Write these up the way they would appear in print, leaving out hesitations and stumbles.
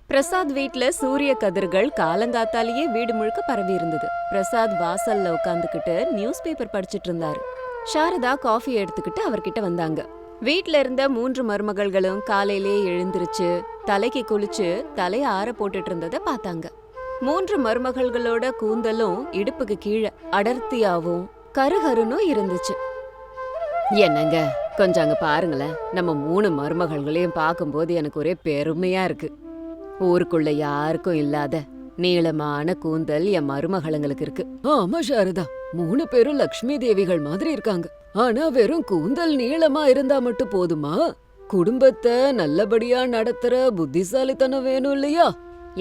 பிரசாத் வீட்ல சூரிய கதிர்கள் காலங்காத்தாலேயே வீடு முழுக்க பரவி இருந்தது. பிரசாத் வாசல்ல உட்காந்துக்கிட்டு நியூஸ் பேப்பர் படிச்சிட்டு இருந்தாரு. சாரதா காஃபி எடுத்துக்கிட்டு அவர்கிட்ட வந்தாங்க. வீட்ல இருந்த 3 மருமகள்களும் காலையிலேயே எழுந்திருச்சு தலைக்கு குளிச்சு தலைய ஆற போட்டுட்டு இருந்தத பார்த்தாங்க. 3 மருமகள்களோட கூந்தலும் இடுப்புக்கு கீழே அடர்த்தியாவும் கருகருன்னு இருந்துச்சு. என்னங்க, கொஞ்சம் அங்க பாருங்களேன். நம்ம 3 மருமகள்களையும் பார்க்கும்போது எனக்கு ஒரே பெருமையா இருக்கு. ஊருக்குள்ள யாருக்கும் இல்லாத நீளமான கூந்தல் என் மருமகளுங்களுக்கு இருக்கு. ஆமா சாரதா, 3 பேரும் லக்ஷ்மி தேவிகள் மாதிரி இருக்காங்க. ஆனா வெறும் கூந்தல் நீளமா இருந்தா மட்டும் போதுமா? குடும்பத்தை நல்லபடியா நடத்துற புத்திசாலித்தனம் வேணும் இல்லையா?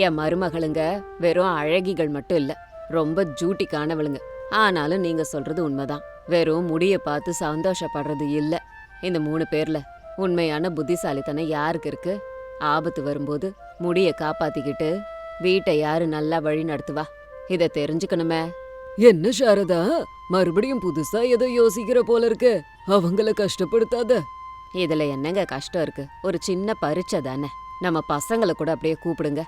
என் மருமகளுங்க வெறும் அழகிகள் மட்டும் இல்ல, ரொம்ப ஜூட்டிக்கானவளுங்க. ஆனாலும் நீங்க சொல்றது உண்மைதான். வெறும் முடிய பார்த்து சந்தோஷப்படுறது இல்ல. இந்த 3 பேர்ல உண்மையான புத்திசாலித்தனம் யாருக்கு இருக்கு? ஆபத்து வரும்போது முடிய காப்பாத்திக்கிட்டு வீட்டை யாரு நல்லா வழி நடத்துவா? இத தெரிஞ்சுக்கணுமே. என்ன சாரதா, மறுபடியும் புதுசா ஏதோ யோசிக்கிற போல இருக்கு. அவங்கள கஷ்டப்படுத்தாத. இதுல என்னங்க கஷ்டம் இருக்கு? ஒரு சின்ன பரீட்சை தானே. நம்ம பசங்களை கூட அப்படியே கூப்பிடுங்க.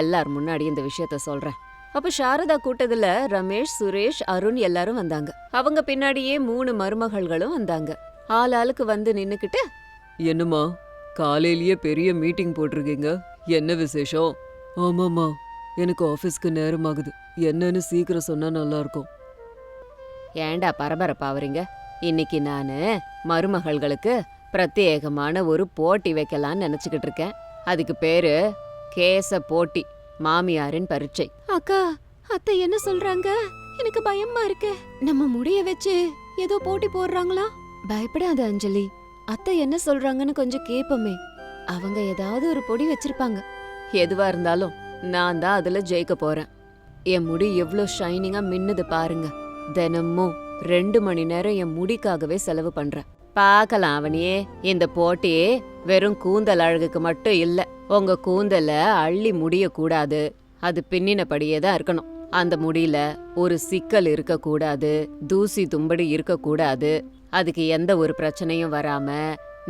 எல்லார் முன்னாடி இந்த விஷயத்த சொல்றேன். அப்ப சாரதா கூட்டத்துல ரமேஷ், சுரேஷ், அருண் எல்லாரும் வந்தாங்க. அவங்க பின்னாடியே 3 மருமகள்களும் வந்தாங்க. ஆளாளுக்கு வந்து நின்னுக்கிட்டு, என்னம்மா, காலையிலேயே பெரிய மீட்டிங் போட்டிருக்கீங்க, என்ன விசேஷம்? ஆமாம்மா, எனக்கு ஆபீஸ்க்கு நேரமாகுது, என்னன்னு சீக்கிரம் சொன்னா நல்லா இருக்கும். ஏண்டா பரபரப்பாவறீங்க? இன்னைக்கு நானு மருமகள்களுக்கு பிரத்யேகமான ஒரு போட்டி வைக்கலான்னு நினைச்சுக்கிட்டு இருக்கேன். அதுக்கு பேரு கேச போட்டி, மாமியாரின் பரீட்சை. அக்கா, அத்தை என்ன சொல்றாங்க? எனக்கு பயமா இருக்கு. நம்ம முடிய வச்சு ஏதோ போட்டி போடுறாங்களா? பயப்படாத அஞ்சலி, அத்தை என்ன சொல்றாங்கன்னு கொஞ்சம் கேப்பமே. அவங்க ஏதாவது ஒரு பொடி வச்சிருப்பாங்க. எதுவா இருந்தாலும் நான் தான் அதுல ஜெயிக்க போறேன். என் முடி எவ்ளோ ஷைனிங்கா மின்னுது பாருங்க. தினமும் 2 மணி நேரம் என் முடிக்காகவே செலவு பண்றேன். பார்க்கலாம் அவனியே, இந்த போட்டியே வெறும் கூந்தல் அழகுக்கு மட்டும் இல்ல. உங்க கூந்தல அள்ளி முடிய கூடாது, அது பின்னினபடியே தான் இருக்கணும். அந்த முடியில ஒரு சிக்கல் இருக்க கூடாது, தூசி தும்படி இருக்க கூடாது. அதுக்கு எந்த ஒரு பிரச்சனையும் வராம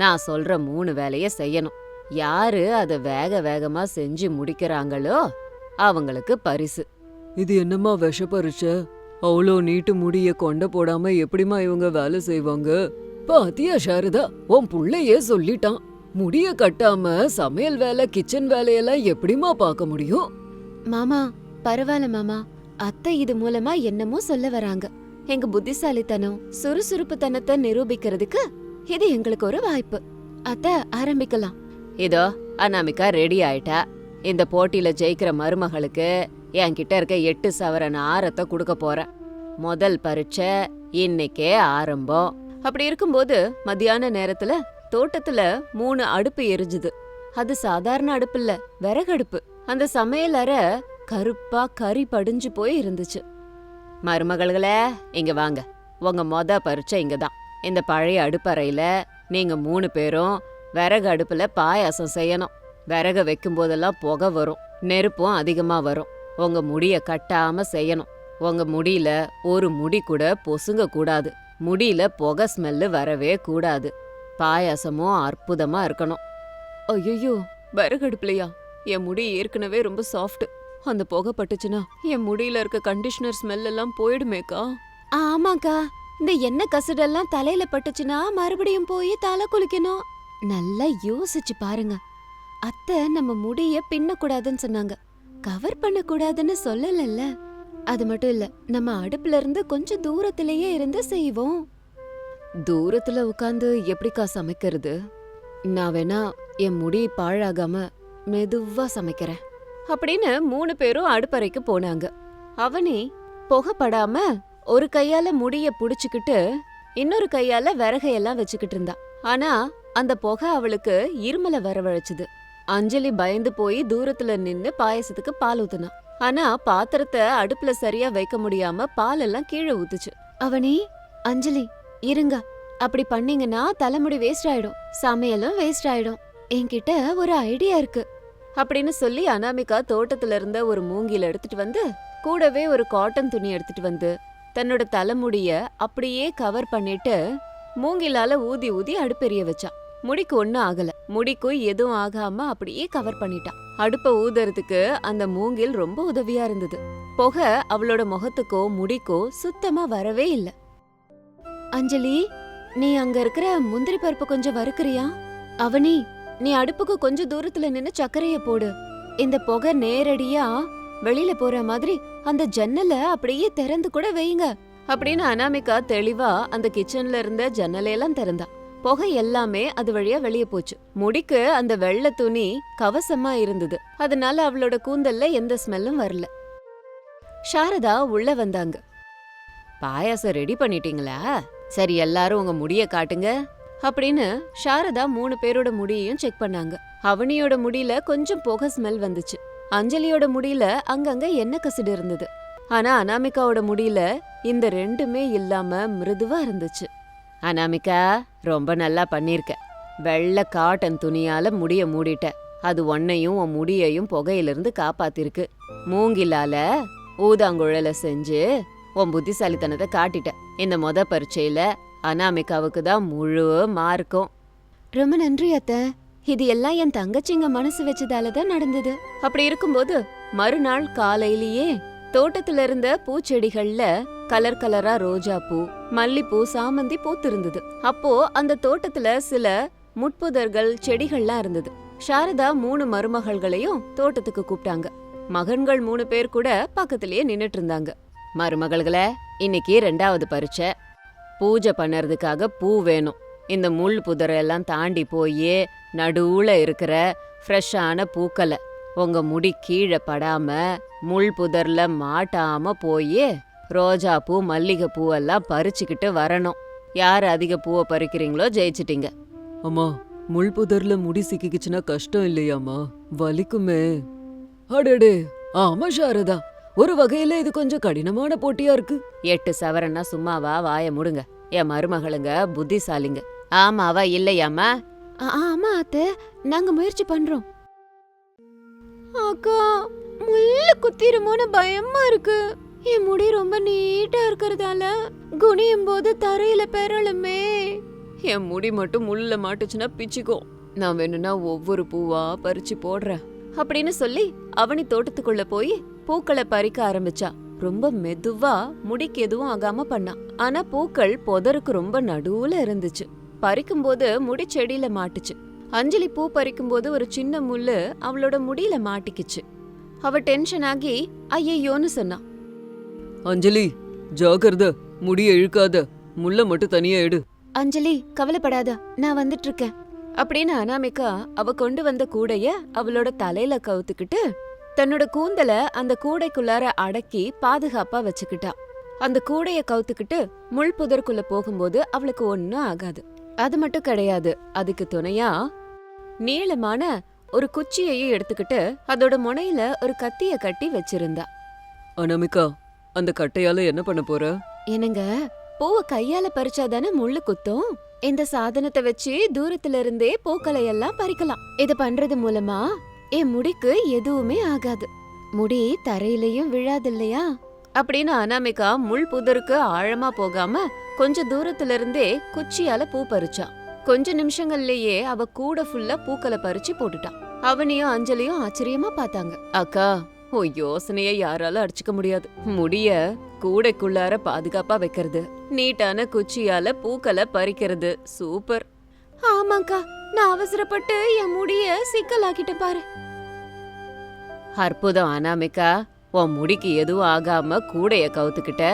நான் சொல்ற 3 வேலைய செய்யணும். யாரு அத வேக வேகமா செஞ்சு முடிக்கிறாங்களோ அவங்களுக்கு பரிசு. இது என்னம்மா விஷ பரீட்சை? அவ்வளோ நீட்டு முடிய கொண்ட போடாம எப்படிமா இவங்க வேலை செய்வாங்க? பாத்தியா சாரதா, உன் புள்ளையே சொல்லிட்டான். முடிய கட்டாம சமையல் வேலை, கிச்சன் வேலையெல்லாம் எப்படிமா பார்க்க முடியும்? மாமா, பரவாயில்ல மாமா. அத்தை இது மூலமா என்னமோ சொல்ல வராங்க. எங்க புத்திசாலித்தனம், சுறுசுறுப்புத்தனத்தை நிரூபிக்கிறதுக்கு இது எங்களுக்கு ஒரு வாய்ப்பு. அத்தை, ஆரம்பிக்கலாம். இதோ அனாமிகா ரெடி ஆயிட்டா. இந்த போட்டியில ஜெயிக்கிற மருமகளுக்கு என்கிட்ட இருக்க 8 சவரன் ஆரத்தை கொடுக்க போறேன். முதல் பரீட்சை இன்னைக்கே ஆரம்பம். அப்படி இருக்கும்போது மத்தியான நேரத்துல தோட்டத்துல 3 அடுப்பு எரிஞ்சுது. அது சாதாரண அடுப்பு இல்ல, விறகடுப்பு. அந்த சமையல் அறை கருப்பா கறி படிஞ்சு போய் இருந்துச்சு. மருமகள்களே, இங்க வாங்க. உங்க பரீட்சை இங்கதான். இந்த பழைய அடுப்பறையில நீங்க 3 பேரும் விறகு அடுப்புல பாயாசம் செய்யணும். விறக வைக்கும் போதெல்லாம் புகை வரும், நெருப்பும் அதிகமா வரும். உங்க முடிய கட்டாம செய்யணும். உங்க முடியில ஒரு முடி கூட பொசுங்க கூடாது. முடியில புகை ஸ்மெல்லு வரவே கூடாது. பாயாசமும் அற்புதமா இருக்கணும். ஐயோ, விறகு அடுப்புலையா? என் முடி ஏற்கனவே ரொம்ப சாஃப்ட். அந்த புகை பட்டுச்சுன்னா என் முடியில இருக்க கண்டிஷனர் ஸ்மெல் எல்லாம் போயிடுமேக்கா. ஆமாக்கா, இந்த எண்ணெய் கசடெல்லாம் தலையில பட்டுச்சுன்னா மறுபடியும் போய் தலை குளிக்கணும். நல்லா யோசிச்சு பாருங்க. அத்தை நம்ம முடிய பின்னக்கூடாதுன்னு சொன்னாங்க, கவர் பண்ணக்கூடாதுன்னு சொல்லலல்ல. அது மட்டும் இல்ல, நம்ம அடுப்புல இருந்து கொஞ்சம் தூரத்திலேயே இருந்து செய்வோம். தூரத்துல உட்கார்ந்து எப்படிக்கா சமைக்கிறது? நான் வேணா என் முடி பாழாகாம மெதுவா சமைக்கிறேன் அப்படின்னு 3 பேரும் அடுப்பறைக்கு போனாங்க. அவனி புகைப்படாம ஒரு கையால முடிய புடிச்சுக்கிட்டு இன்னொரு கையால விறகையெல்லாம் வச்சுக்கிட்டு இருந்தா. ஆனா அந்த புகை அவளுக்கு இருமல வரவழைச்சுது. அஞ்சலி பயந்து போய் தூரத்துல நின்னு பாயசத்துக்கு பால் ஊத்துனா. ஆனா பாத்திரத்தை அடுப்புல சரியா வைக்க முடியாம பால் எல்லாம் கீழே ஊத்துச்சு. அவனி, அஞ்சலி இருங்க, அப்படி பண்ணீங்கன்னா தலைமுடி வேஸ்ட் ஆயிடும், சமையலும் வேஸ்ட் ஆயிடும். என்கிட்ட ஒரு ஐடியா இருக்கு அப்படின்னு சொல்லி அனாமிகா தோட்டத்துல இருந்த ஒரு மூங்கில எடுத்துட்டு வந்து, கூடவே ஒரு காட்டன் துணி எடுத்துட்டு வந்து தன்னோட தலைமுடிய அப்படியே கவர் பண்ணிட்டு மூங்கிலால ஊதி ஊதி அடுப்பெரிய வச்சா. முடிக்கு ஒண்ணும் ஆகல. முடிக்கும் எதுவும் ஆகாம அப்படியே கவர் பண்ணிட்டான். அடுப்ப ஊதுறதுக்கு அந்த மூங்கில் ரொம்ப உதவியா இருந்தது. புகை அவளோட முகத்துக்கோ முடிக்கோ சுத்தமா வரவே இல்ல. அஞ்சலி, நீ அங்க இருக்கிற முந்திரி பருப்பு கொஞ்சம் வறுக்கிறியா? அவனி, நீ அடுப்புக்கு கொஞ்சம் தூரத்துல நின்னு சர்க்கரைய போடு. இந்த புகை நேரடியா வெளியில போற மாதிரி அந்த ஜன்னலை அப்படியே திறந்து கூட வைங்க அப்படின்னு அனாமிகா தெளிவா அந்த கிச்சன்ல இருந்த ஜன்னலையெல்லாம் திறந்தா. புகை எல்லாமே அது வழியா வெளியே போச்சு. முடிக்கு அந்த வெள்ளை துணி கவசமா இருந்தது. அதனால அவளோட கூந்தல்ல எந்த ஸ்மெல்லும் வரல. சாரதா உள்ள வந்தாங்க. பாயாசம் ரெடி பண்ணிட்டீங்களா? சரி, எல்லாரும் உங்க முடிய காட்டுங்க அப்படின்னு சாரதா 3 பேரோட முடியையும் செக் பண்ணாங்க. அவனியோட முடியில கொஞ்சம் புகை ஸ்மெல் வந்துச்சு. அஞ்சலியோட முடியில அங்கங்க எண்ணெய் கசிடு இருந்தது. ஆனா அனாமிகாவோட முடியில இந்த ரெண்டுமே இல்லாம மிருதுவா இருந்துச்சு. அனாமிகா, ரொம்ப நல்லா பண்ணிருக்க. வெள்ளை காட்டன் துணியால முடிய மூடிட்ட. அது உன்னையும் உன் முடியையும் புகையிலிருந்து காப்பாத்திருக்கு. மூங்கிலால ஊதாங்குழல செஞ்சு உன் புத்திசாலித்தனத்தை காட்டிட்ட. இந்த பரீட்சையில அனாமிகாவுக்கு தான் முழு மார்க்கும். ரொம்ப நன்றி அத்தை. இது எல்லாம் என் தங்கச்சிங்க மனசு வச்சதாலதான் நடந்தது. அப்படி இருக்கும்போது மறுநாள் காலையிலேயே தோட்டத்துல இருந்த பூச்செடிகள்ல கலர் கலரா ரோஜா பூ, மல்லிப்பூ, சாமந்தி பூத்திருந்தது. அப்போ அந்த தோட்டத்துல சில முட்புதர்கள் செடிகள்லாம் இருந்தது. சாரதா 3 மருமகள்களையும் தோட்டத்துக்கு கூப்பிட்டாங்க. மகன்கள் 3 பேர் கூட பக்கத்திலேயே நின்னுட்டு இருந்தாங்க. மருமகள்களே, இன்னைக்கு 2வது பரீட்சை. பூஜை பண்ணறதுக்காக பூ வேணும். இந்த முள் புதரெல்லாம் தாண்டி போய் நடுவுல இருக்கிற ஃப்ரெஷ்ஷான பூக்களை உங்க முடி கீழே படாம முள் புதர்ல மாட்டாம போய் ரோஜா பூ, மல்லிகை பூவெல்லாம் பறிச்சுக்கிட்டு வரணும். யார் அதிக பூவை பறிக்கிறீங்களோ ஜெயிச்சிட்டீங்க. அம்மா, முள் புதர்ல முடி சிக்கிக்குச்சுன்னா கஷ்டம் இல்லையாம்மா? வலிக்குமே. அடடே, ஆமா சாரதா, ஒரு வகையில இது கொஞ்சம் கடினமான போட்டியா இருக்கு. 8 சவரன்னா சும்மாவா? வாய முடுங்க. என் மருமகளுங்க புத்திசாலிங்க. ஆமாவா இல்லையாமா? ஆமா அத்தை, நாங்க முயற்சி பண்றோம். அக்கா, முள்ளு குத்திருமோன்னு பயமா இருக்கு. என் முடி ரொம்ப நீட்டா இருக்கறதால குனியும் போது தரையில பெறலுமே. என் முடி மட்டும் முள்ள மாட்டுச்சுன்னா பிச்சுக்கோ. நான் வேணும்னா ஒவ்வொரு பூவா பறிச்சு போடுறேன் அப்படின்னு சொல்லி அவனி தோட்டத்துக்குள்ள போய் பூக்களை பறிக்க ஆரம்பிச்சா. ரொம்ப மெதுவா, முடிக்கு எதுவும் ஆகாம பண்ணா. ஆனா பூக்கள் புதருக்கு ரொம்ப நடுவுல இருந்துச்சு. பறிக்கும்போது முடி செடியில மாட்டுச்சு. அஞ்சலி பூ பறிக்கும்போது ஒரு சின்ன முள்ளு அவளோட முடியில மாட்டிக்குச்சு. அவ டென்ஷன் ஆகி ஐயோன்னு சொன்னா. அஞ்சலி, ஜாக்கிரத, முடிய இழுக்காத. முள்ள மட்டும் தனியா எடு. அஞ்சலி, கவலைப்படாத, நான் வந்துட்டு இருக்கேன் அப்படின்னு அனாமிகா அவ கொண்டு வந்த கூடைய அவளோட தலையில கவுத்துக்கிட்டு தன்னோட கூந்தல அந்த கூடைக்குள்ளார அடக்கி பாதுகாப்பா வச்சுக்கிட்டா. அந்த கூடைய கவுத்துக்கிட்டு முள் புதருக்குள்ள போகும்போது அவளுக்கு ஒன்னும் ஆகாது. அது மட்டும் கிடையாது, அதுக்கு துணையா நீளமான ஒரு குச்சியையும் எடுத்துக்கிட்டு அதோட முனையில ஒரு கத்திய கட்டி வச்சிருந்தா. அனாமிகா, அந்த கட்டையால என்ன பண்ண போற? என்னங்க, பூவை கையால பறிச்சாதானே முள்ளு குத்தும். இந்த சாதனத்தை வச்சு தூரத்துல இருந்தே பூக்களை எல்லாம் பறிக்கலாம். இது பண்றது மூலமா என் முடிக்கு எதுவுமே ஆகாது. முடி தரையிலயும் விழாது இல்லையா அப்படின்னு அனாமிகா முள் புதருக்கு ஆழமா போகாம கொஞ்ச தூரத்துல இருந்தே குச்சியால பூ பறிச்சா. கொஞ்ச நிமிஷங்கள்லயே அவ கூட ஃபுல்லா பூக்களை பறிச்சு போட்டுட்டான். அவனையும் அஞ்சலியும் ஆச்சரியமா பார்த்தாங்க. அக்கா, உன் யோசனைய யாரால அடிச்சுக்க முடியாது. முடிய கூடைக்குள்ளார பாதுகாப்பா வைக்கிறது, நீட்டான குச்சியால பூக்களை பறிக்கிறது, சூப்பர். ஆமாக்கா, நான் அவசரப்பட்டு என் முடிய சிக்கலாக்கிட்டேன் பாரு. அற்புதம் அனாமிகா, உன் முடிக்கு எதுவும் ஆகாம கூடைய கவுத்துக்கிட்ட,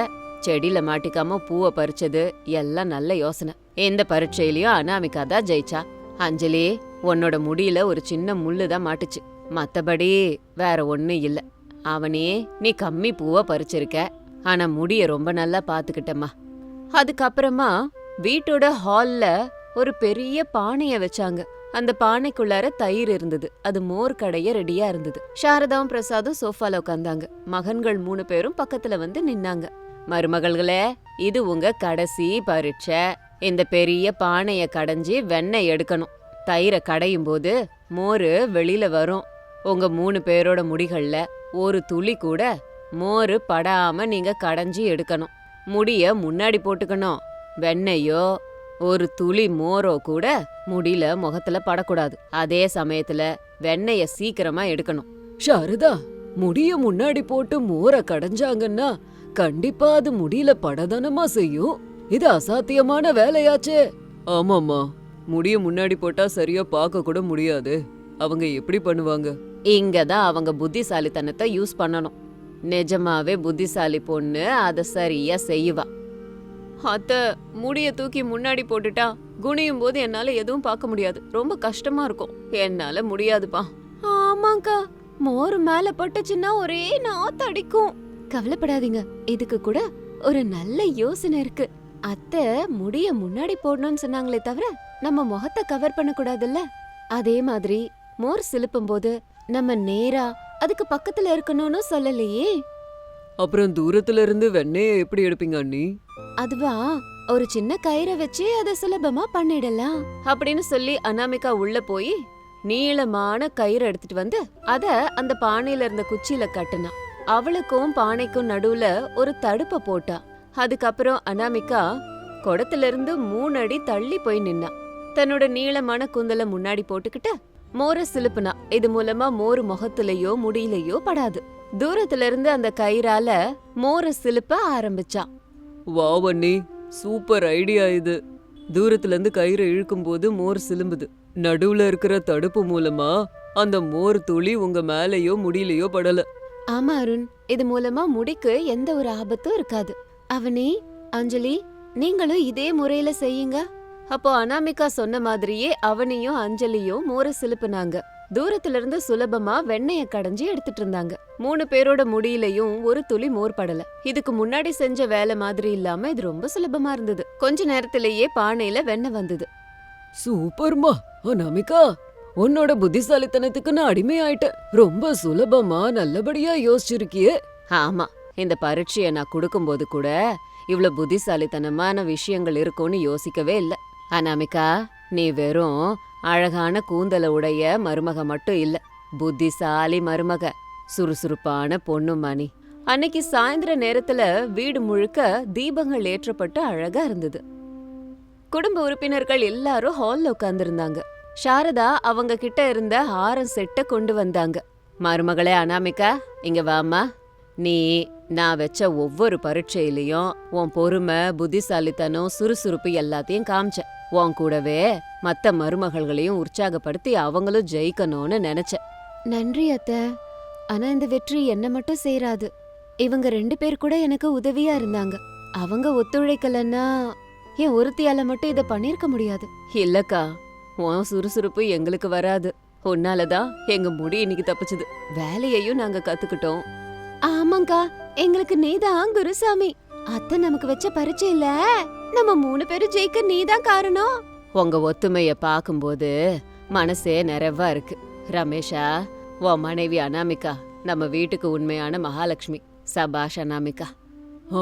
செடியில மாட்டிக்காம பூவை பறிச்சது எல்லாம் நல்ல யோசனை. எந்த பரீட்சையிலயும் அனாமிகா தான் ஜெயிச்சா. அஞ்சலி, உன்னோட முடியில ஒரு சின்ன முள்ளு தான் மாட்டுச்சு, மத்தபடி வேற ஒண்ணும் இல்ல. அவனே, நீ கம்மி பூவை பறிச்சிருக்க, ஆனா முடிய ரொம்ப நல்லா பாத்துக்கிட்டம்மா. அதுக்கப்புறமா வீட்டோட ஹால்ல ஒரு பெரிய பானைய வச்சாங்க. அந்த பானைக்குள்ளார தயிர் இருந்தது. அது மோர் கடைய ரெடியா இருந்தது. சாரதாவும் பிரசாதும் சோஃபால உட்காந்தாங்க. மகன்கள் 3 பேரும் பக்கத்துல வந்து நின்னாங்க. மருமகள்களே, இது உங்க கடைசி பரீட்சை. இந்த பெரிய பானைய கடைஞ்சி வெண்ணெய் எடுக்கணும். தயிரை கடையும் போது மோரு வெளியில வரும். உங்க 3 பேரோட முடிகள்ல ஒரு துளி கூட மோரு படாம நீங்க கடைஞ்சி எடுக்கணும். முடிய முன்னாடி போட்டுக்கணும். வெண்ணெயோ ஒரு துளி மோரோ கூட முடியல முகத்துல படக்கூடாது. அதே சமயத்துல வெண்ணெய சீக்கிரமா எடுக்கணும். சாரதா, முடிய முன்னாடி போட்டு மோரை கடைஞ்சாங்கன்னா கண்டிப்பா அது முடியல படதானமா செய்யும். இது அசாத்தியமான வேலையாச்சே. ஆமாம்மா, முடிய முன்னாடி போட்டா சரியா பார்க்க கூட முடியாது. அவங்க எப்படி பண்ணுவாங்க? இங்கதான் அவங்க புத்திசாலித்தனத்தை யூஸ் பண்ணணும். நிஜமாவே புத்திசாலி பொண்ணு அத சரியா செய்வா. அத்த, முடிய தூக்கி முன்னாடி போட்டுட்டா குனியும் போது என்னால எதுவும் பார்க்க முடியாது. ரொம்ப கஷ்டமா இருக்கும். என்னால முடியாதுப்பா. ஆமாக்கா, மோர் மேல பட்டுச்சுன்னா ஒரே நாத்து அடிக்கும். கவலைப்படாதீங்க, இதுக்கு கூட ஒரு நல்ல யோசனை இருக்கு. அத்தை முடிய முன்னாடி போடணும்னு சொன்னாங்களே தவிர நம்ம முகத்தை கவர் பண்ண கூடாதுல்ல. அதே மாதிரி மோர் சிலுப்பும் போது நம்ம நேரா அதுக்கு பக்கத்துல இருக்கணும்னு சொல்லலையே. அப்புறம் தூரத்துல இருந்து வெண்ணெய எப்படி எடுப்பீங்க அண்ணி? அதுவா, ஒரு சின்ன கயிறை வச்சு அதை சுலபமா பண்ணிடலாம் அப்படின்னு சொல்லி அனாமிகா உள்ள போய் நீளமான கயிறை எடுத்துட்டு வந்து அத அந்த பானையில இருந்த குச்சியில கட்டுனா. அவளுக்கும் பானைக்கும் நடுவுல ஒரு தடுப்ப போட்டா. அதுக்கப்புறம் அனாமிகா குடத்துல இருந்து 3 அடி தள்ளி போய் நின்னா. தன்னோட நீளமான குந்தல முன்னாடி போட்டுக்கிட்டு மோர சிலுப்புனா. இது மூலமா மோர் முகத்திலேயோ முடியிலையோ படாது. தூரத்துல இருந்து அந்த கயிறால மோர சிலுப்ப ஆரம்பிச்சா. வாவ் அண்ணி, சூப்பர் ஐடியா இது. தூரத்துல இருந்து கயிறை இழுக்கும் போது மோர் சிலும்புது. நடுவுல இருக்கிற தடுப்பு மூலமா அந்த மோர் துளி உங்க மேலயோ முடியலையோ படல. ஆமா அருண், இது மூலமா முடிக்கு எந்த ஒரு ஆபத்தும் இருக்காது. அவனே, அஞ்சலி, நீங்களும் இதே முறையில செய்யுங்க. அப்போ அனாமிகா சொன்ன மாதிரியே அவனையும் அஞ்சலியும் மோர சிலுப்புனாங்க. தூரத்துல இருந்து சுலபமா வெண்ணெய கடைஞ்சி எடுத்துட்டு இருந்தாங்க. 3 பேரோட முடியிலையும் ஒரு துளி மோர் படல. இதுக்கு முன்னாடி செஞ்ச வேலை மாதிரி இல்லாம இது ரொம்ப சுலபமா இருந்தது. கொஞ்ச நேரத்திலேயே பானையில வெண்ணெய் வந்தது. சூப்பர்மா அனாமிகா, உன்னோட புத்திசாலித்தனத்துக்கு நான் அடிமையாயிட்டேன். ரொம்ப சுலபமா நல்லபடியா யோசிச்சிருக்கியே. ஆமா, இந்த பரீட்சைய நான் கொடுக்கும்போது கூட இவ்ளோ புத்திசாலித்தனமான விஷயங்கள் இருக்கும்னு யோசிக்கவே இல்ல. அனாமிகா, நீ வெறும் அழகான கூந்தல உடைய மருமக மட்டும் இல்ல, புத்திசாலி மருமக, சுறுசுறுப்பான பொண்ணுமா நீ. அன்னைக்கு சாயந்தர நேரத்துல வீடு முழுக்க தீபங்கள் ஏற்றப்பட்டு அழகா இருந்தது. குடும்ப உறுப்பினர்கள் எல்லாரும் ஹால்ல உட்கார்ந்திருந்தாங்க. சாரதா அவங்க கிட்ட இருந்த ஹாரம் செட்ட கொண்டு வந்தாங்க. மருமகளே அனாமிகா, இங்க வாமா. நீ நான் வச்ச ஒவ்வொரு பரீட்சையிலையும் உன் பொறுமை, புத்திசாலித்தனம், சுறுசுறுப்பு எல்லாத்தையும் காமிச்ச. உன் கூடவே மத்த மருமகள்களையும் உற்சாகப்படுத்தி அவங்களும் ஜெயிக்கணும்னு நினைச்ச. நன்றி அத்த. ஆனா இந்த வெற்றி என்ன மட்டும் சேராது. இவங்க 2 பேர் கூட எனக்கு உதவியா இருந்தாங்க. அவங்க ஒத்துழைக்கலன்னா என் ஒருத்தியால மட்டும் இத பண்ணிருக்க முடியாது. இல்லக்கா, உன் சுறுசுறுப்பு எங்களுக்கு வராது. உன்னாலதான் எங்க முடி இன்னைக்கு தப்பிச்சுது. வேலையையும் நாங்க கத்துக்கிட்டோம். ஆமாங்கா, எங்களுக்கு நீதான் குருசாமி. அத்தை நமக்கு வச்ச பரீட்சையில நம்ம 3 பேரும் ஜெயிக்க நீதான் காரணம். உங்க ஒத்துமைய பாக்கும்போது மனசே நிறைவா இருக்கு. ரமேஷா, உன் மனைவி அனாமிகா நம்ம வீட்டுக்கு உண்மையான மகாலட்சுமி. சபாஷ் அனாமிகா.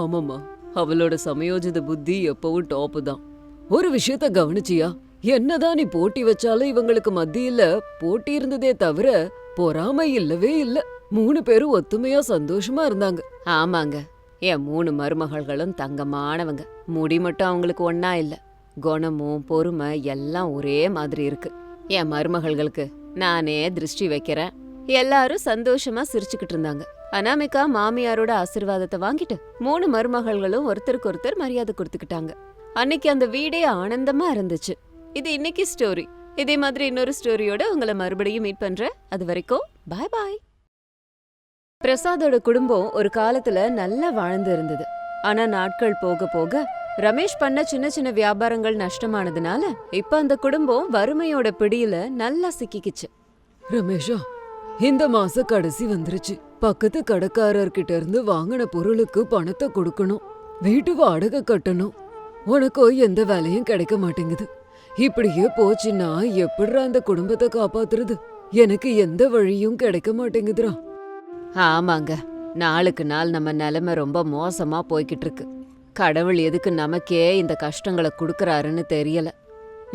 ஆமாம்மா, அவளோட சமயோஜித புத்தி எப்பவும் டாப்பு தான். ஒரு விஷயத்த கவனிச்சியா? என்னதான் நீ போட்டி வச்சாலும் இவங்களுக்கு மத்தியில போட்டி இருந்ததே தவிர பொறாமை இல்லவே இல்ல. 3 பேரும் ஒத்துமையா சந்தோஷமா இருந்தாங்க. ஆமாங்க, என் 3 மருமகள்களும் தங்கமானவங்க. முடி மட்டும் அவங்களுக்கு ஒன்னா இல்ல, குணமும் பொறுமை எல்லாம் ஒரே மாதிரி இருக்கு. என் மருமகள்களுக்கு நானே திருஷ்டி வைக்கிறேன். எல்லாரும் சந்தோஷமா சிரிச்சுக்கிட்டு இருந்தாங்க. அனாமிகா மாமியாரோட ஆசீர்வாதத்தை வாங்கிட்டு 3 மருமகள்களும் ஒருத்தருக்கு ஒருத்தர் மரியாதை கொடுத்துக்கிட்டாங்க. அன்னைக்கு அந்த வீடே ஆனந்தமா இருந்துச்சு. இது இன்னைக்கு ஸ்டோரி. இதே மாதிரி இன்னொரு ஸ்டோரியோட உங்களை மறுபடியும் மீட் பண்றேன். அது வரைக்கும் பாய் பாய். பிரசாதோட குடும்பம் ஒரு காலத்துல நல்லா வாழ்ந்து இருந்தது. ஆனா நாட்கள் போக போக ரமேஷ் பண்ண சின்ன சின்ன வியாபாரங்கள் நஷ்டமானதுனால இப்ப அந்த குடும்பம் வறுமையோட பிடியில நல்லா சிக்கிக்கிச்சு. ரமேஷா, இந்த மாச கடைசி வந்துருச்சு. பக்கத்து கடைக்காரர்கிட்ட இருந்து வாங்கின பொருளுக்கு பணத்தை கொடுக்கணும், வீட்டு வாடகை கட்டணும். உனக்கோ எந்த வேலையும் கிடைக்க மாட்டேங்குது. இப்படியே போச்சுன்னா எப்படிரா அந்த குடும்பத்தை காப்பாத்துறது? எனக்கு எந்த வழியும் கிடைக்க மாட்டேங்குதுரா. ஆமாங்க, நாளுக்கு நாள் நம்ம நிலைமை ரொம்ப மோசமா போய்கிட்டு இருக்கு. கடவுள் எதுக்கு நமக்கே இந்த கஷ்டங்களை குடுக்கறாருன்னு தெரியல.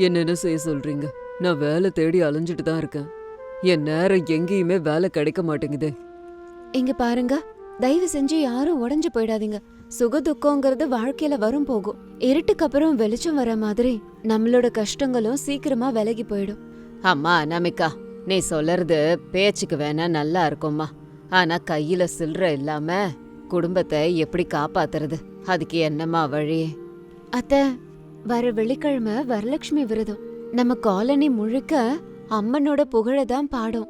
என்னென்ன செய்ய சொல்றீங்க? நான் வேலை தேடி அலைஞ்சிட்டு தான் இருக்கேன். என் நேரம் எங்கேயுமே வேலை கிடைக்க மாட்டேங்குதே. இங்க பாருங்க, தயவு செஞ்சு யாரும் உடைஞ்சு போயிடாதீங்க. சுக துக்கங்கிறது வாழ்க்கையில வரும் போகும். இருட்டுக்கு அப்புறம் வெளிச்சம் வர மாதிரி நம்மளோட கஷ்டங்களும் சீக்கிரமா விலகி போயிடும். அம்மா அனாமிகா, நீ சொல்லறது பேச்சுக்கு வேணா நல்லா இருக்கும்மா. ஆனா கையில சில்லற இல்லாம குடும்பத்தை எப்படி காப்பாத்துறது? அதுக்கு என்னம்மா வழி? அத்த, வர வெள்ளிக்கிழமை வரலட்சுமி விரதம். நம்ம காலனி முழுக்க அம்மனோட புகழதான் பாடும்.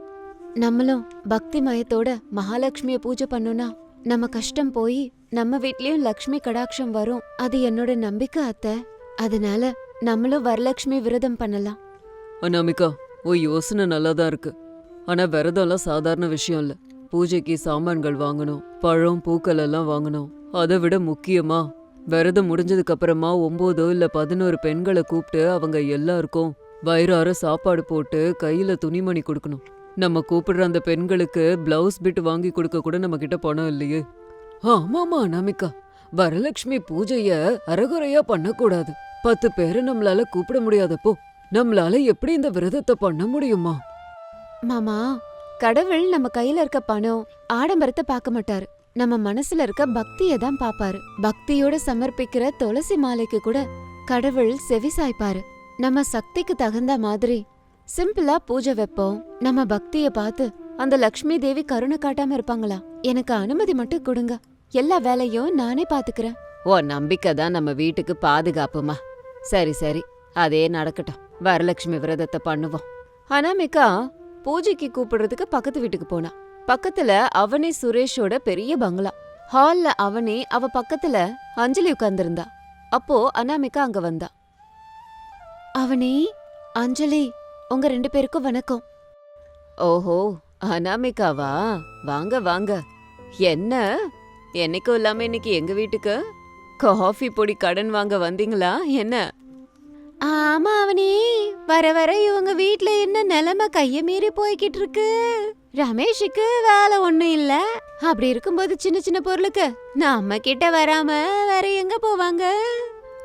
நம்மளும் பக்தி மயத்தோட மகாலட்சுமிய பூஜை பண்ணோம்னா நம்ம கஷ்டம் போய் நம்ம வீட்லயும் லக்ஷ்மி கடாட்சம் வரும். அது என்னோட நம்பிக்கை அத்த. அதனால நம்மளும் வரலட்சுமி விரதம் பண்ணலாம். அனாமிகா, உன் யோசனை நல்லாதான் இருக்கு. ஆனா விரதம்லாம் சாதாரண விஷயம் இல்ல. பூஜைக்கு சாமான்கள் வாங்கணும், பழம் பூக்கள் எல்லாம் வாங்கணும். அதை விட முக்கியமா விரதம் முடிஞ்சதுக்கு அப்புறமா 9 இல்ல 11 பெண்களை கூப்பிட்டு அவங்க எல்லாருக்கும் வயிறார சாப்பாடு போட்டு கையில துணிமணி கொடுக்கணும். நம்ம கூப்பிடுற அந்த பெண்களுக்கு பிளவுஸ் பிட் வாங்கி கொடுக்க கூட நம்ம கிட்ட பணம் இல்லையே. ஆமாமா அனாமிகா, வரலட்சுமி பூஜைய அரைகுறையா பண்ணக்கூடாது. 10 பேரை நம்மளால கூப்பிட முடியாதப்போ நம்மளால எப்படி இந்த விரதத்தை பண்ண முடியுமா? மாமா, கடவுள் நம்ம கையில இருக்க பணம் ஆடம்பரத்தை பார்க்க மாட்டாரு. நம்ம மனசுல இருக்க பக்தியை தான் பாப்பாரு. பக்தியோட சமர்ப்பிக்கிற துளசி மாலைக்கு கூட கடவுள் செவி சாய்ப்பாரு. நம்ம சக்திக்கு தகுந்த மாதிரி சிம்பிளா பூஜை வைப்போம். நம்ம பக்திய பார்த்து அந்த லக்ஷ்மி தேவி கருணை காட்டாம இருப்பாங்களா? எனக்கு அனுமதி மட்டும் கொடுங்க, எல்லா வேலையும் நானே பாத்துக்கிறேன். ஓ நம்பிக்கை தான் நம்ம வீட்டுக்கு பாதுகாப்புமா. சரி சரி, அதே நடக்கட்டும். வரலட்சுமி விரதத்தை பண்ணுவோம். அனாமிகா பூஜைக்கு கூப்பிடுறதுக்கு பக்கத்து வீட்டுக்கு போனா. பக்கத்துல அவனி சுரேஷோட பெரிய பங்களா. ஹால்ல அவனி அவ பக்கத்துல அஞ்சலி உட்கார்ந்திருந்தா. அப்போ அனாமிகா அங்க வந்தா. அவனி, அஞ்சலி, உங்க 2 பேருக்கும் வணக்கம். ஓஹோ, அனாமிகாவா? வாங்க வாங்க. என்ன, என்னைக்கும் இல்லாம இன்னைக்கு எங்க வீட்டுக்கு காஃபி பொடி கடன் வாங்க வந்தீங்களா என்ன? ஆமா அவனி, வர வர இவங்க வீட்ல என்ன நிலைமை கைய மீறி போய்கிட்டு இருக்கு. ரமேஷுக்கு வேலை ஒண்ணும் இல்ல. அப்படி இருக்கும்போது சின்ன சின்ன பொருளுக்கு நம்ம கிட்ட வராம வேற எங்க போவாங்க?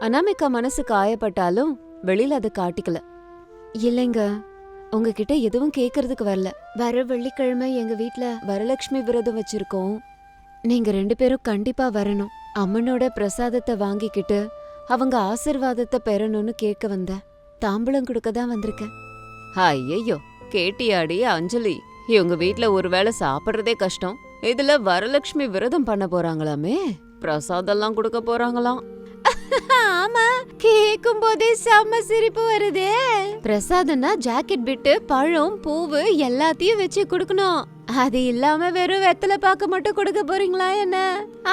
அனாமிகா மனசு காயப்பட்டாலும் வெளியில அதை காட்டிக்கல. இல்லைங்க, உங்ககிட்ட எதுவும் கேக்குறதுக்கு வரல. வர வெள்ளிக்கிழமை எங்க வீட்ல வரலட்சுமி விரதம் வச்சிருக்கோம். நீங்க 2 பேரும் கண்டிப்பா வரணும். அம்மனோட பிரசாதத்தை வாங்கிக்கிட்டு அவங்க ஆசிர்வாதத்தை பெறணும்னு கேட்க வந்தேன். தாம்பூலம் கொடுக்க தான் வந்திருக்கேன். ஐயையோ, கேட்டியாடி அஞ்சலி, இவங்க வீட்ல ஒருவேளை சாப்பிடுறதே கஷ்டம். இதுல வரலட்சுமி விரதம் பண்ண போறாங்களாமே, பிரசாதம்லாம் கொடுக்க போறாங்களாம். ஆமா, கேக்கும் போதே செம்ம சிரிப்பு வருதே. பிரசாதம்னா ஜாக்கெட் பிட்டு, பழம், பூவு எல்லாத்தையும் வச்சு கொடுக்கணும். அது இல்லாம வெறும் வெத்தலை பாக்க மட்டும் கொடுக்க போறீங்களா என்ன?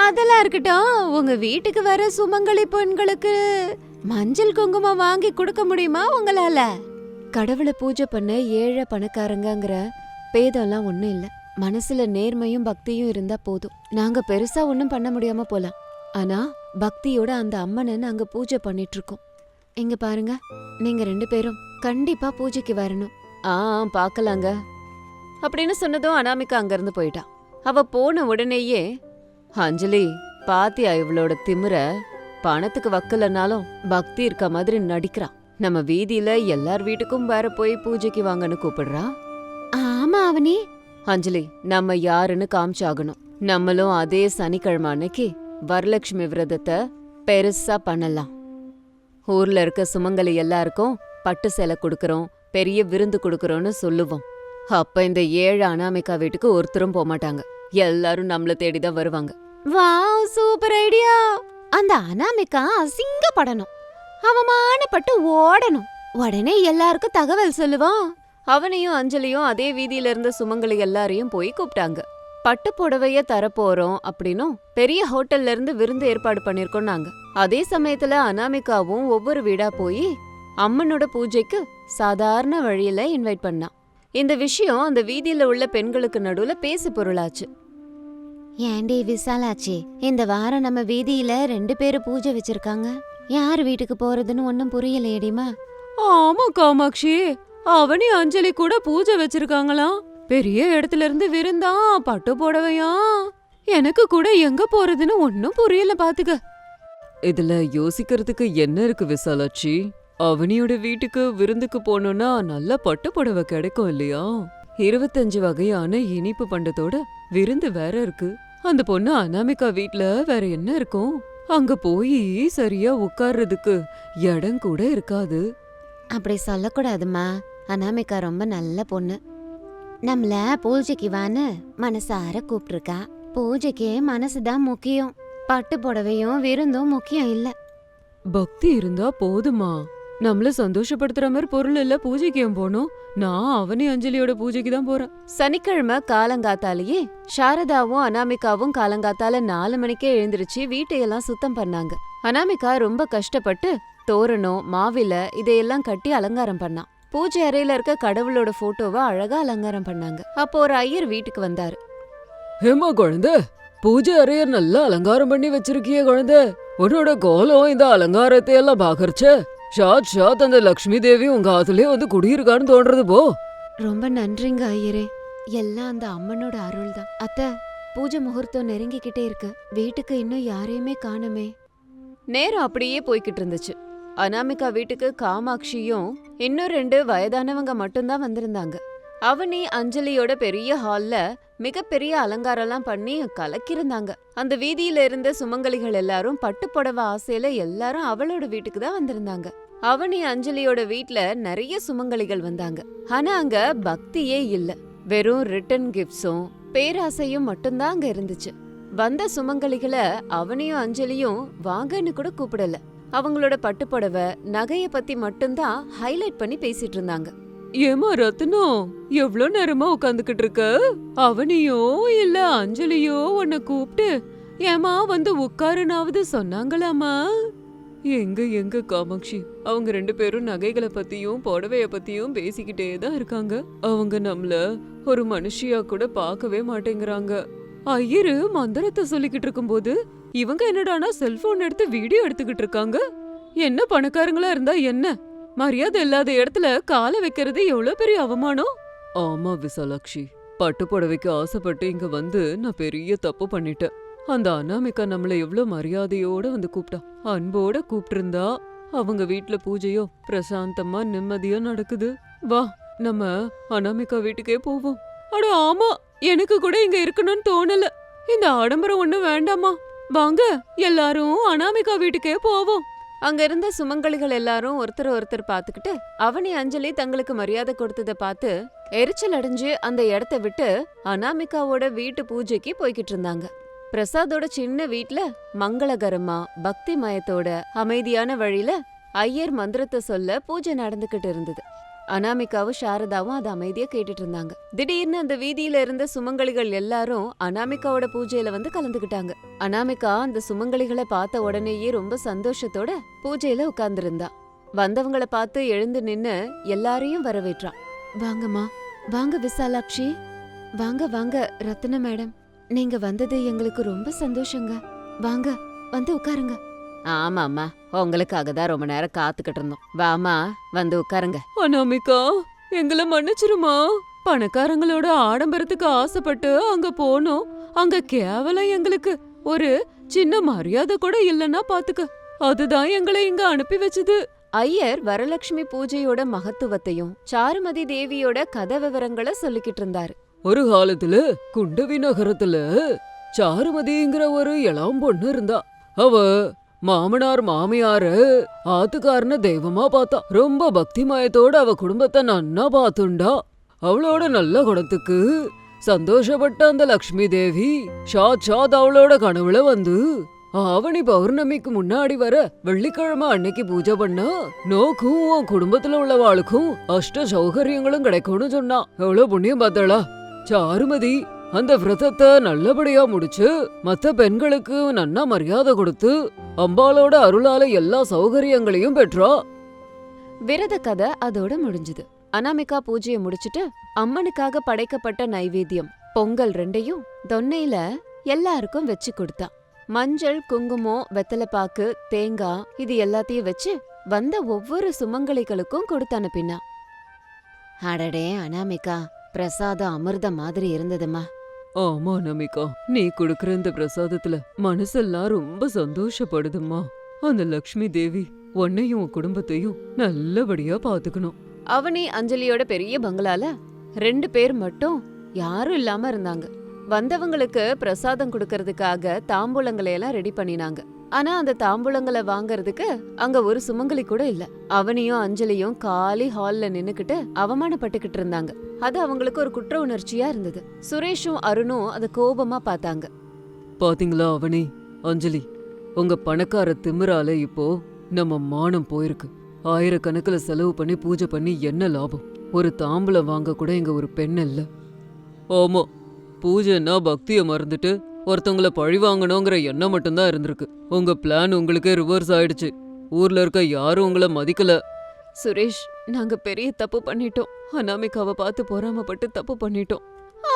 அதெல்லாம் இருக்கட்டும், உங்க வீட்டுக்கு வர சுமங்கலி பெண்களுக்கு மஞ்சள் குங்குமம் வாங்கி கொடுக்க முடியுமா உங்களால? கடவுளை பூஜை பண்ண ஏழை பணக்காரங்கிற பேதம்லாம் ஒண்ணும் இல்ல. மனசுல நேர்மையும் பக்தியும் இருந்தா போதும். நாங்க பெருசா ஒண்ணும் பண்ண முடியாம போலாம். ஆனா பக்தியோட அந்த அம்மனை நாங்க பூஜை பண்ணிட்டு இருக்கோம். இங்க பாருங்க, நீங்க 2 பேரும் கண்டிப்பா பூஜைக்கு வரணும். பாக்கலாங்க அப்படின்னு சொன்னதும் அனாமிகா அங்கிருந்து போயிட்டா. அவ போன உடனேயே, அஞ்சலி பாத்தியா இவளோட திமிர? பணத்துக்கு வக்கலனாலும் பக்தி இருக்க மாதிரி நடிக்கிறான். நம்ம வீதியில எல்லார் வீட்டுக்கும் வேற போய் பூஜைக்கு வாங்கன்னு கூப்பிடுறா. ஆமா அவனி, அஞ்சலி, நம்ம யாருன்னு காமிச்சாகணும். நம்மளும் அதே சனிக்கிழமை அன்னைக்கு வரலட்சுமி விரதத்தை பெருசா பண்ணலாம். ஊர்ல இருக்க சுமங்கலி எல்லாருக்கும் பட்டு சேலை கொடுக்கறோம், பெரிய விருந்து கொடுக்கறோம்னு சொல்லுவோம். அப்ப இந்த 7 அனாமிகா வீட்டுக்கு ஒருத்தரும் போக மாட்டாங்க. எல்லாரும் நம்மள தேடிதான் வருவாங்க. Wow, super idea. அந்த அனாமிகா அசிங்கப்படணும், அவமானப்பட்டு ஓடணும். உடனே எல்லாருக்கும் தகவல் சொல்லுவான். அவனையும் அஞ்சலியும் அதே வீதியில இருந்த சுமங்கலி எல்லாரையும் போய் கூப்பிட்டாங்க. பட்டு புடவைய தரப்போறோம் அப்படின்னும் பெரிய ஹோட்டல்ல இருந்து விருந்து ஏற்பாடு பண்ணிருக்கோம் நாங்க. அதே சமயத்துல அனாமிகாவும் ஒவ்வொரு வீடா போய் அம்மனோட பூஜைக்கு சாதாரண வழியில இன்வைட் பண்ணா. இந்த விஷயம் அந்த வீதியில உள்ள பெண்களுக்கு நடுவுல பேசு பொருளாச்சு. ஏண்டி விசாலாச்சி, இந்த வாரம் நம்ம வீதியில 2 பேரு பூஜை வச்சிருக்காங்க. யார் வீட்டுக்கு போறதுன்னு ஒன்னும் புரியலையடிமா. ஆமா காமாட்சி, அவனி அஞ்சலி கூட பூஜை வச்சிருக்காங்களாம். பெரிய இடத்துல இருந்து விருந்தா, பட்டு போடவையா. எனக்கு கூட எங்க போறதுன்னு ஒன்னும் புரியல பாத்துக்க. இதுல யோசிக்கிறதுக்கு என்ன இருக்கு விசாலாட்சி? அவனியோட வீட்டுக்கு விருந்துக்கு போனோம்னா நல்ல பட்டு புடவை கிடைக்கும் இல்லையா? 25 வகையான இனிப்பு பண்டத்தோட விருந்து வேற இருக்கு. அந்த பொண்ணு அனாமிகா வீட்ல வேற என்ன இருக்கும்? அங்க போய் சரியா உட்கார்றதுக்கு இடம் கூட இருக்காது. அப்படி சொல்லக்கூடாதுமா. அனாமிகா ரொம்ப நல்ல பொண்ணு. நம்மள பூஜைக்கு வான்னு மனசார கூப்பிட்டுருக்கா. பூஜைக்கு மனசுதான் முக்கியம். பட்டு புடவையும் விருந்தும் முக்கியம் இல்ல. பக்தி இருந்தா போதுமா? நம்மள சந்தோஷப்படுத்துற மாதிரி பொருள் இல்ல பூஜைக்கு ஏன் போனோம்? நான் அவனி அஞ்சலியோட பூஜைக்கு தான் போறேன். சனிக்கிழமை காலங்காத்தாலேயே சாரதாவும் அனாமிகாவும் காலங்காத்தால 4 மணிக்கே எழுந்திருச்சு வீட்டையெல்லாம் சுத்தம் பண்ணாங்க. அனாமிகா ரொம்ப கஷ்டப்பட்டு தோரணம் மாவில இதையெல்லாம் கட்டி அலங்காரம் பண்ணான். பூஜை அறையில இருக்க கடவுளோட போட்டோவை அழகா அலங்காரம் பண்ணாங்க. அப்போ ஒரு ஐயர் வீட்டுக்கு வந்தாரு. ஏமா குழந்தை, பூஜை அறைய நல்லா அலங்காரம் பண்ணி வச்சிருக்கிய குழந்தை. உன்னோட கோலம் இந்த அலங்காரத்தை எல்லாம் பாக்கறச்ச ஷாத் அந்த லக்ஷ்மி தேவி உங்க ஆத்துலயே வந்து குடியிருக்கான்னு தோன்றது போ. ரொம்ப நன்றிங்க ஐயரே. எல்லாம் அந்த அம்மனோட அருள் தான். அத்தை, பூஜை முகூர்த்தம் நெருங்கிக்கிட்டே இருக்கு. வீட்டுக்கு இன்னும் யாரையுமே காணுமே. நேரம் அப்படியே போய்கிட்டு இருந்துச்சு. அனாமிகா வீட்டுக்கு காமாட்சியும் இன்னும் 2 வயதானவங்க மட்டும்தான் வந்திருந்தாங்க. அவனி அஞ்சலியோட பெரிய ஹால்ல மிகப்பெரிய அலங்காரம்லாம் பண்ணி கலக்கிருந்தாங்க. அந்த வீதியில இருந்த சுமங்கலிகள் எல்லாரும் பட்டு புடவை ஆசையில எல்லாரும் அவளோட வீட்டுக்கு தான் வந்திருந்தாங்க. அவனி அஞ்சலியோட வீட்ல நிறைய சுமங்கலிகள் வந்தாங்க. ஆனா அங்க பக்தியே இல்ல. வெறும் ரிட்டன் கிஃப்ட்ஸும் பேராசையும் மட்டும்தான் அங்க இருந்துச்சு. வந்த சுமங்கலிகளை அவனியும் அஞ்சலியும் வாங்கன்னு கூட கூப்பிடல. அவங்களோட பட்டுப்புடவை நகைய பத்தி மட்டும்தான் ஹைலைட் பண்ணி பேசிட்டு இருந்தாங்க. ஏமா ரத்னம், எவ்ளோ நேரமா உட்காந்துக்கிட்டு இருக்க? அவனியோ இல்ல அஞ்சலியோ உன்னை கூப்பிட்டு ஏமா வந்து உட்காருனாவது சொன்னாங்களாமா? எங்க காமாட்சி, அவங்க 2 பேரும் நகைகளை பத்தியும் புடவைய பத்தியும் பேசிக்கிட்டே தான் இருக்காங்க. அவங்க நம்மள ஒரு மனுஷியா கூட பார்க்கவே மாட்டேங்கிறாங்க. ஐயரு மந்திரத்தை சொல்லிக்கிட்டு இருக்கும்போது இவங்க என்னடானா செல்போன் எடுத்து வீடியோ எடுத்துக்கிட்டு இருக்காங்க. என்ன பணக்காரங்களா இருந்தா என்ன, மரியாதை இல்லாத இடத்துல காலை வைக்கிறது எவ்வளவு பெரிய அவமானம். ஆமா விசாலாட்சி, பட்டு புடவைக்கு ஆசைப்பட்டு இங்க வந்து நான் பெரிய தப்பு பண்ணிட்டேன். அந்த அனாமிகா நம்மள எவ்வளவு மரியாதையோட வந்து கூப்பிட்டா, அன்போட கூப்பிட்டு இருந்தா அவங்க வீட்டுல பூஜையோ பிரசாந்தமா நிம்மதியா நடக்குது. வா நம்ம அனாமிகா வீட்டுக்கே போவோம். அட ஆமா, எனக்கு கூட இங்க இருக்கணும்னு தோணல. இந்த ஆடம்பரம் ஒண்ணும் வேண்டாமா. வாங்க எல்லாரும் அனாமிகா வீட்டுக்கே போவோம். அங்க இருந்த சுமங்கலிகள் எல்லாரும் ஒருத்தர் பாத்துக்கிட்டு அவனி அஞ்சலி தங்களுக்கு மரியாதை கொடுத்தத பார்த்து எரிச்சல் அடைஞ்சு அந்த இடத்த விட்டு அனாமிகாவோட வீட்டு பூஜைக்கு போய்கிட்டு இருந்தாங்க. பிரசாதோட சின்ன வீட்ல மங்களகரமா பக்தி மயத்தோட அமைதியான வழியில ஐயர் மந்திரத்தை சொல்ல பூஜை நடந்துகிட்டு இருந்தது. அனாமிகாவும் சாரதாவும் அதை அமைதியா கேட்டுட்டு இருந்தாங்க. திடீர்னு அந்த வீதியில இருந்த சுமங்கலிகள் எல்லாரும் அனாமிகாவோட பூஜையில வந்து கலந்துகிட்டாங்க. அனாமிகா அந்த சுமங்கலிகளை பார்த்த உடனேயே ரொம்ப சந்தோஷத்தோட பூஜையில உட்கார்ந்திருந்தா. வந்தவங்கள பார்த்து எழுந்து நின்னு எல்லாரையும் வரவேற்றான். வாங்கம்மா, வாங்க விசாலாட்சி, வாங்க வாங்க ரத்ன மேடம், நீங்க வந்தது எங்களுக்கு ரொம்ப சந்தோஷங்க. வாங்க வந்து உட்காருங்க. ஆமாம்மா, உங்களுக்காக தான் ரொம்ப நேரம் காத்துக்கிட்டு இருந்தோம். வாமா வந்து உட்காருங்க. அனாமிகா, எங்களை மன்னிச்சிருமா. பணக்காரங்களோட ஆடம்பரத்துக்கு ஆசைப்பட்டு அங்க போனோம். அங்க கேவலம் எங்களுக்கு ஒரு சின்ன மரியாதை கூட இல்லன்னா பாத்துக்க. அதுதான் எங்களை இங்க அனுப்பி வச்சது. ஐயர் வரலட்சுமி பூஜையோட மகத்துவத்தையும் சாருமதி தேவியோட கதை விவரங்களை சொல்லிக்கிட்டு இருந்தாரு. ஒரு காலத்துல குண்டவி நகரத்துல சாருமதிங்கிற ஒரு இளம் பொண்ணு இருந்தா. அவ மாமனார் மாமியார ஆத்துக்காரன தெய்வமா பார்த்தா. ரொம்ப பக்தி மயத்தோட அவ குடும்பத்தை நன்னா பாத்துண்டா. அவளோட நல்ல குணத்துக்கு சந்தோஷப்பட்ட அந்த லக்ஷ்மி தேவி சாத் அவளோட கனவுல வந்து ஆவணி பௌர்ணமிக்கு முன்னாடி வர வெள்ளிக்கிழமை அன்னைக்கு பூஜை பண்ணா நோக்கும் உன் குடும்பத்துல உள்ளவாளுக்கும் அஷ்ட சௌகரியங்களும் கிடைக்கும்னு சொன்னா. எவ்வளவு புண்ணியம் பார்த்தாளா சாருமதி. அந்த விரதத்தை நல்லபடியா முடிச்சு மத்த பெண்களுக்கு நன்னா மரியாதை கொடுத்து அம்பாளோட அருளால எல்லா சௌகரியங்களையும் பெற்றா. விரத கதை அதோட முடிஞ்சது. அனாமிகா பூஜையை முடிச்சிட்டு அம்மனுக்காக படைக்கப்பட்ட நைவேத்தியம் பொங்கல் 2யும் தொன்னையில எல்லாருக்கும் வச்சு கொடுத்தா. மஞ்சள் குங்குமம் வெத்தலைப்பாக்கு தேங்காய் இது எல்லாத்தையும் வச்சு வந்த ஒவ்வொரு சுமங்கலிகளுக்கும் கொடுத்து அனுப்பினா. அடடே அனாமிகா, பிரசாதம் அமிர்தம் மாதிரி இருந்ததுமா. ஆமா அனாமிகா, நீ கொடுக்கற இந்த பிரசாதத்துல மனசெல்லாம் ரொம்ப சந்தோஷப்படுதும்மா. அந்த லக்ஷ்மி தேவி உன்னையும் உன் குடும்பத்தையும் நல்லபடியா பாத்துக்கணும். அவனி அஞ்சலியோட பெரிய பங்களால 2 பேர் மட்டும் யாரும் இல்லாம இருந்தாங்க. வந்தவங்களுக்கு பிரசாதம் கொடுக்கறதுக்காக தாம்பூலங்களை எல்லாம் ரெடி பண்ணினாங்க. ஆனா அந்த தாம்பூலங்களை வாங்கறதுக்கு அங்க ஒரு சுமங்கலி கூட இல்ல. அவனியும் அஞ்சலியும் காலி ஹால்ல நின்னுக்கிட்டு அவமானப்பட்டுக்கிட்டு இருந்தாங்க. அது அவங்களுக்கு ஒரு குற்ற உணர்ச்சியா இருந்தது. சுரேஷும் அருணும் அத கோபமா பார்த்தாங்க. பாத்தீங்களா அவனி, அஞ்சலி, உங்க பணக்கார திமிரால இப்போ நம்ம மானம் போயிருக்கு. ஆயிரக்கணக்கில் செலவு பண்ணி பூஜை பண்ணி என்ன லாபம்? ஒரு தாம்பூலம் வாங்க கூட இங்க ஒரு பெண் இல்ல. ஆமா, பூஜைன்னா பக்தியை மறந்துட்டு ஒருத்தவங்கள பழி வாங்கணுங்கிற எண்ணம் மட்டும்தான் இருந்திருக்கு. உங்க பிளான் உங்களுக்கே ரிவர்ஸ் ஆயிடுச்சு. ஊர்ல இருக்க யாரும் உங்களை மதிக்கல. சுரேஷ், நாங்க பெரிய தப்பு பண்ணிட்டோம். அனாமிகாவை பார்த்து பொறாமப்பட்டு தப்பு பண்ணிட்டோம்.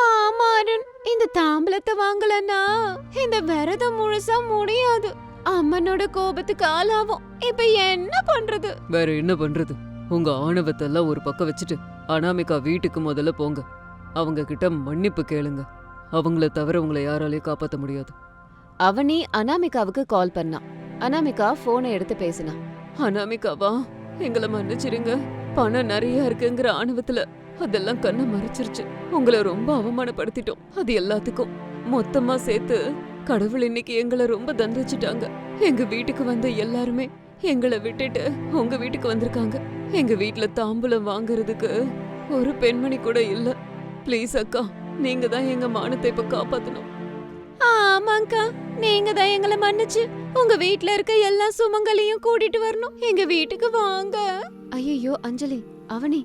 ஆமா அருண், இந்த தாம்பலத்தை வாங்கலன்னா இந்த விரதம் முழுசா முடியாது. அம்மனோட கோபத்துக்கு ஆளாவும். இப்ப என்ன பண்றது? வேற என்ன பண்றது? உங்க ஆணவத்தெல்லாம் ஒரு பக்கம் வச்சுட்டு அனாமிகா வீட்டுக்கு முதல்ல போங்க. அவங்க கிட்ட மன்னிப்பு கேளுங்க. அவங்கள தவிர உங்களை யாராலையும் காப்பாத்த முடியாது. அவனி அனாமிகாவுக்கு கால் பண்ணான். அனாமிகா போனை எடுத்து பேசினா. அனாமிகாவா, எங்களை மன்னிச்சிருங்க. பணம் நிறைய இருக்குங்கிற ஆணவத்துல அதெல்லாம் கண்ணை மறைச்சிருச்சு. உங்களை ரொம்ப அவமானப்படுத்திட்டோம். அது எல்லாத்துக்கும் மொத்தமா சேர்த்து கடவுள் இன்னைக்கு எங்களை ரொம்ப தண்டிச்சிட்டாங்க. எங்க வீட்டுக்கு வந்த எல்லாருமே எங்களை விட்டுட்டு உங்க வீட்டுக்கு வந்திருக்காங்க. எங்க வீட்டுல தாம்பூலம் வாங்குறதுக்கு ஒரு பெண்மணி கூட இல்ல. ப்ளீஸ் அக்கா, நீங்க தான் எங்க மானத்தை இப்ப காப்பாத்தணும். ஆமாங்கா, நீங்க தான் எங்களை மன்னிச்சு உங்க வீட்ல இருக்க எல்லா சுமங்கலையும் கூட்டிட்டு வரணும். எங்க வீட்டுக்கு வாங்க. ஐயோ அஞ்சலி, அவனி,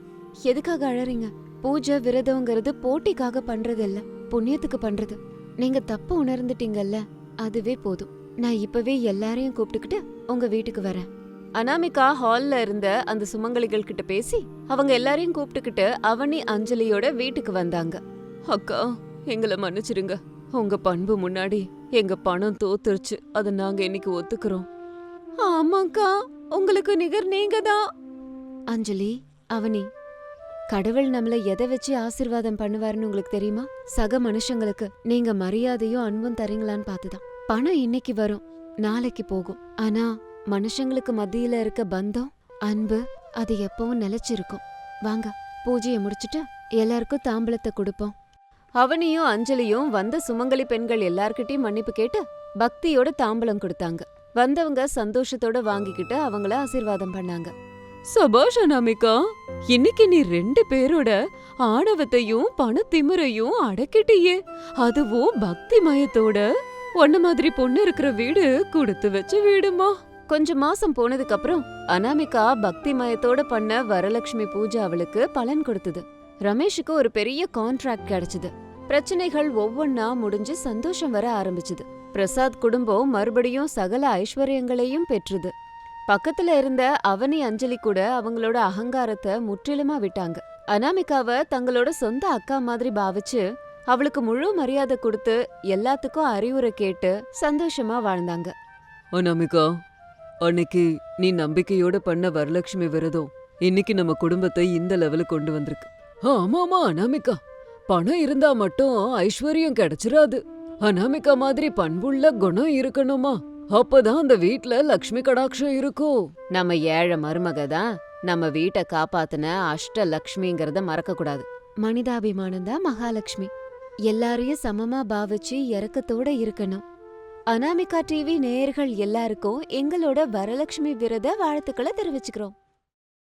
எதுக்காக அழறீங்க? பூஜை விரதம்ங்கிறது போட்டிக்காக பண்றது இல்ல, புண்ணியத்துக்கு பண்றது. நீங்க தப்பு உணர்ந்துட்டீங்கல்ல, அதுவே போதும். நான் இப்பவே எல்லாரையும் கூப்பிட்டுக்கிட்டு உங்க வீட்டுக்கு வரேன். அனாமிகா ஹால்ல இருந்த அந்த சுமங்கலிகள் கிட்ட பேசி அவங்க எல்லாரையும் கூப்பிட்டுக்கிட்டு அவனி அஞ்சலியோட வீட்டுக்கு வந்தாங்க. அக்கா, எங்களை மன்னிச்சிருங்க. உங்க பண்பு முன்னாடி எங்க பணம் தோத்துருச்சு. அதை நாங்க இன்னைக்கு ஒத்துக்கிறோம். ஆமாக்கா, உங்களுக்கு நிகர் நீங்க தான். அஞ்சலி, அவனி, கடவுள் நம்மள எதை வச்சு ஆசீர்வாதம் பண்ணுவாருன்னு உங்களுக்கு தெரியுமா? சக மனுஷங்களுக்கு நீங்க மரியாதையும் அன்பும் தரீங்களான்னு பார்த்துதான். பணம் இன்னைக்கு வரும், நாளைக்கு போகும். ஆனா மனுஷங்களுக்கு மத்தியில இருக்க பந்தம், அன்பு, அது எப்பவும் நிலைச்சிருக்கும். வாங்க, பூஜையை முடிச்சுட்டு எல்லாருக்கும் தாம்பலத்தை கொடுப்போம். அவனியும் அஞ்சலியும் வந்த சுமங்கலி பெண்கள் எல்லார்கிட்டயும் மன்னிப்பு கேட்டு பக்தியோட தாம்பலம் கொடுத்தாங்க. வந்தவங்க சந்தோஷத்தோட வாங்கிக்கிட்டு அவங்கள ஆசீர்வாதம் பண்ணாங்க. சபாஷ் அனாமிகா, இன்னைக்கு நீ 2 பேரோட ஆணவத்தையும் பணத்திமிரையும் அடக்கிட்டியே. அதுவும் பக்தி மயத்தோட. ஒன்ன மாதிரி பொண்ணு இருக்கிற வீடு கொடுத்து வச்ச வீடுமா. கொஞ்சம் மாசம் போனதுக்கு அப்புறம் அனாமிகா பக்தி மயத்தோட பண்ண வரலட்சுமி பூஜை அவளுக்கு பலன் கொடுத்தது. ரமேஷுக்கு ஒரு பெரிய கான்ட்ராக்ட் கிடைச்சது. பிரச்சனைகள் ஒவ்வொன்னா முடிஞ்சு சந்தோஷம் வர ஆரம்பிச்சது. பிரசாத் குடும்பம் மறுபடியும் சகல ஐஸ்வர்யங்களையும் பெற்றது. பக்கத்துல இருந்த அவனி அஞ்சலி கூட அவங்களோட அகங்காரத்தை முற்றிலுமா விட்டாங்க. அனாமிகாவை தங்களோட சொந்த அக்கா மாதிரி பாவிச்சு அவளுக்கு முழு மரியாதை கொடுத்து எல்லாத்துக்கும் அறிவுரை கேட்டு சந்தோஷமா வாழ்ந்தாங்க. அனாமிகா, அன்னைக்கு நீ நம்பிக்கையோட பண்ண வரலட்சுமி விரதம் இன்னைக்கு நம்ம குடும்பத்தை இந்த லெவலுக்கு கொண்டு வந்திருக்கு. ஆமாமா அனாமிகா, பணம் இருந்தா மட்டும் ஐஸ்வர்யம் கிடைச்சிராது. அனாமிகா மாதிரி பண்புள்ள குணம் இருக்கணுமா? அப்பதான் அந்த வீட்ல லக்ஷ்மி கடாட்சம் இருக்கும். நம்ம ஏழை மருமக தான் நம்ம வீட்டை காப்பாத்துன அஷ்டலக்ஷ்மிங்கிறத மறக்க கூடாது. மனிதாபிமானம் தான் மகாலட்சுமி. எல்லாரையும் சமமா பாவிச்சு இரக்கத்தோட இருக்கணும். அனாமிகா டிவி நேயர்கள் எல்லாருக்கும் எங்களோட வரலட்சுமி விரத வாழ்த்துக்களை தெரிவிச்சுக்கிறோம்.